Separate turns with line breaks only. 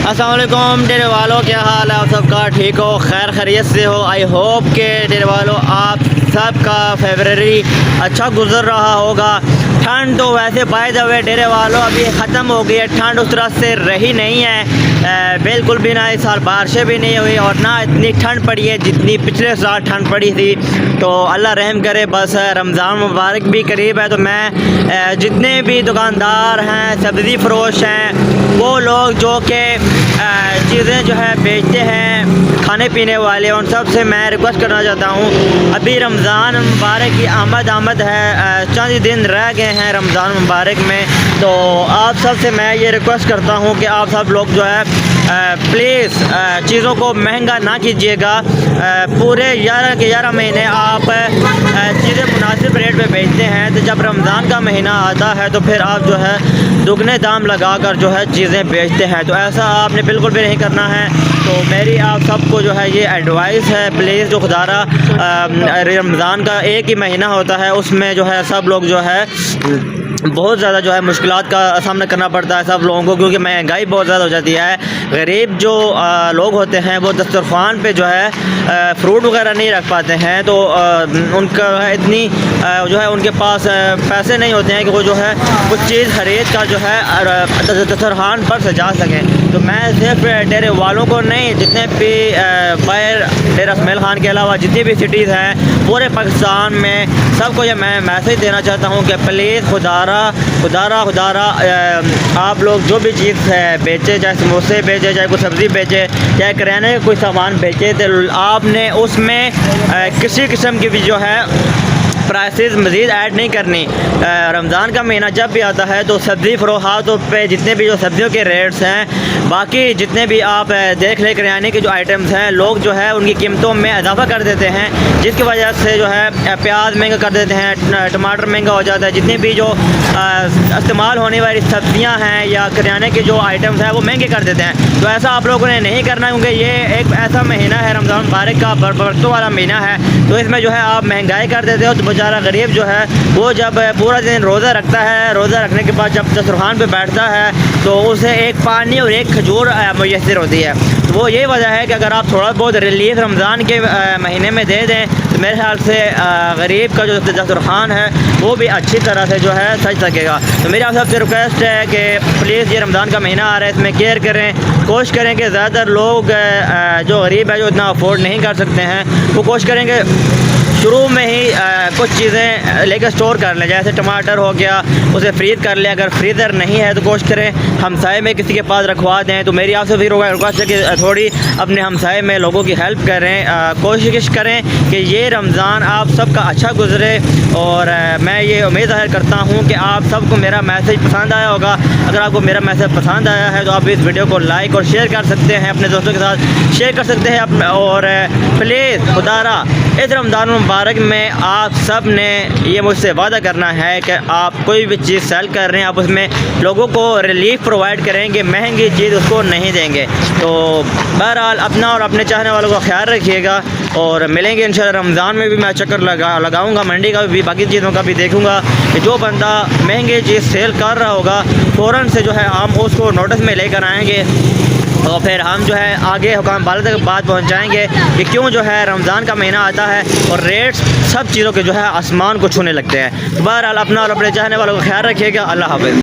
अस्सलाम वालेकुम डेरे वालों, क्या हाल है आप सबका? ठीक हो, खैर खैरियत से हो? आई होप के डेरे वालों आप सबका फरवरी अच्छा गुजर रहा होगा। ठंड तो वैसे बाय द वे डेरे वालों अभी ख़त्म हो गई है, ठंड उस तरह से रही नहीं है बिल्कुल भी ना। इस साल बारिशें भी नहीं हुई और ना इतनी ठंड पड़ी है जितनी पिछले साल ठंड पड़ी थी। तो अल्लाह रहम करे। बस रमज़ान मुबारक भी करीब है, तो मैं जितने भी दुकानदार हैं, सब्ज़ी फरोश हैं, वो लोग जो कि चीज़ें जो है बेचते हैं, खाने पीने वाले, उन सब से मैं रिक्वेस्ट करना चाहता हूँ। अभी रमज़ान मुबारक की आमद है, चंद ही दिन रह गए हैं रमज़ान मुबारक में। तो आप सब से मैं ये रिक्वेस्ट करता हूँ कि आप सब लोग जो है प्लीज़ चीज़ों को महंगा ना कीजिएगा। पूरे 11 के 11 महीने आप चीज़ें मुनासिब रेट पे बेचते हैं, तो जब रमज़ान का महीना आता है तो फिर आप जो है दुगने दाम लगा कर जो है चीज़ें बेचते हैं। तो ऐसा आपने बिल्कुल भी नहीं करना है। तो मेरी आप सबको जो है ये एडवाइस है, प्लीज़ जो खुदारा रमज़ान का एक ही महीना होता है, उसमें जो है सब लोग जो है बहुत ज़्यादा जो है मुश्किलात का सामना करना पड़ता है सब लोगों को, क्योंकि महंगाई बहुत ज़्यादा हो जाती है। गरीब जो लोग होते हैं वो दस्तरखान पे जो है फ्रूट वगैरह नहीं रख पाते हैं, तो उनका इतनी जो है उनके पास पैसे नहीं होते हैं कि वो जो है कुछ चीज़ खरीद कर जो है दस्तरखान पर सजा सकें। तो मैं सिर्फ डेरे वालों को नहीं, जितने भी बाहर डेरा इसमाइल खान के अलावा जितनी भी सिटीज़ हैं पूरे पाकिस्तान में, सबको ये मैं मैसेज देना चाहता हूँ कि प्लीज़ खुदारा आप लोग जो भी चीज़ है बेचे, चाहे समोसे बेचे, चाहे कोई सब्ज़ी बेचे, चाहे किराने का कोई सामान बेचे, तो आपने उसमें किसी किस्म की भी जो है प्राइसेस मज़ीद ऐड नहीं करनी। रमज़ान का महीना जब भी आता है तो सब्ज़ी फ़रोहातों पे जितने भी जो सब्ज़ियों के रेट्स हैं, बाकी जितने भी आप देख ले करियाने के जो आइटम्स हैं, लोग जो है उनकी कीमतों में इजाफ़ा कर देते हैं, जिसकी वजह से जो है प्याज महंगा कर देते हैं, टमाटर महंगा हो जाता है। जितनी भी जो इस्तेमाल होने वाली सब्ज़ियाँ हैं या करियाने के जो आइटम्स हैं वो महंगे कर देते हैं। तो ऐसा आप लोगों ने नहीं करना, क्योंकि ये एक ऐसा महीना है रमज़ान मुबारक का, बरकतों वाला महीना है। तो इसमें जो है आप महंगाई कर देते हो, तो बेचारा गरीब जो है वो जब पूरा दिन रोज़ा रखता है, रोज़ा रखने के बाद जब दस्तरखान पे बैठता है तो उसे एक पानी और एक खजूर मुयस्सर होती है। तो वो ये वजह है कि अगर आप थोड़ा बहुत रिलीफ रमज़ान के महीने में दे दें तो मेरे ख्याल से गरीब का जो दस्तरखान है वो भी अच्छी तरह से जो है सज सकेगा। तो मेरी आप सबसे रिक्वेस्ट है कि प्लीज़ ये रमज़ान का महीना आ रहा है, इसमें केयर करें, कोशिश करें कि ज़्यादातर लोग जो गरीब है, जो इतना अफोर्ड नहीं कर सकते हैं, वो कोशिश करेंगे शुरू में ही कुछ चीज़ें लेकर स्टोर कर लें। जैसे टमाटर हो गया, उसे फ्रीज़ कर लें। अगर फ्रीज़र नहीं है तो कोशिश करें हमसाए में किसी के पास रखवा दें। तो मेरी आपसे भी रिक्वेस्ट है कि थोड़ी अपने हमसाए में लोगों की हेल्प करें। कोशिश करें कि ये रमज़ान आप सबका अच्छा गुजरे। और मैं ये उम्मीद ज़ाहिर करता हूँ कि आप सबको मेरा मैसेज पसंद आया होगा। अगर आपको मेरा मैसेज पसंद आया है तो आप इस वीडियो को लाइक और शेयर कर सकते हैं, अपने दोस्तों के साथ शेयर कर सकते हैं। और प्लीज़ खुदारा इस रमज़ान मुबारक में आप सब ने ये मुझसे वादा करना है कि आप कोई भी चीज़ सेल कर रहे हैं, आप उसमें लोगों को रिलीफ प्रोवाइड करेंगे, महंगी चीज़ उसको नहीं देंगे। तो बहरहाल अपना और अपने चाहने वालों का ख्याल रखिएगा, और मिलेंगे इंशाल्लाह। रमज़ान में भी मैं चक्कर लगाऊंगा, मंडी का भी, बाकी चीज़ों का भी देखूंगा कि जो बंदा महंगी चीज़ सेल कर रहा होगा फ़ौरन से जो है हम उसको नोटिस में लेकर आएँगे, और फिर हम जो है आगे हुकाम वाले तक बात पहुंचाएंगे कि क्यों जो है रमज़ान का महीना आता है और रेट्स सब चीज़ों के जो है आसमान को छूने लगते हैं। बहरहाल अपना और अपने चाहने वालों का ख्याल रखिएगा। अल्लाह हाफ़िज़।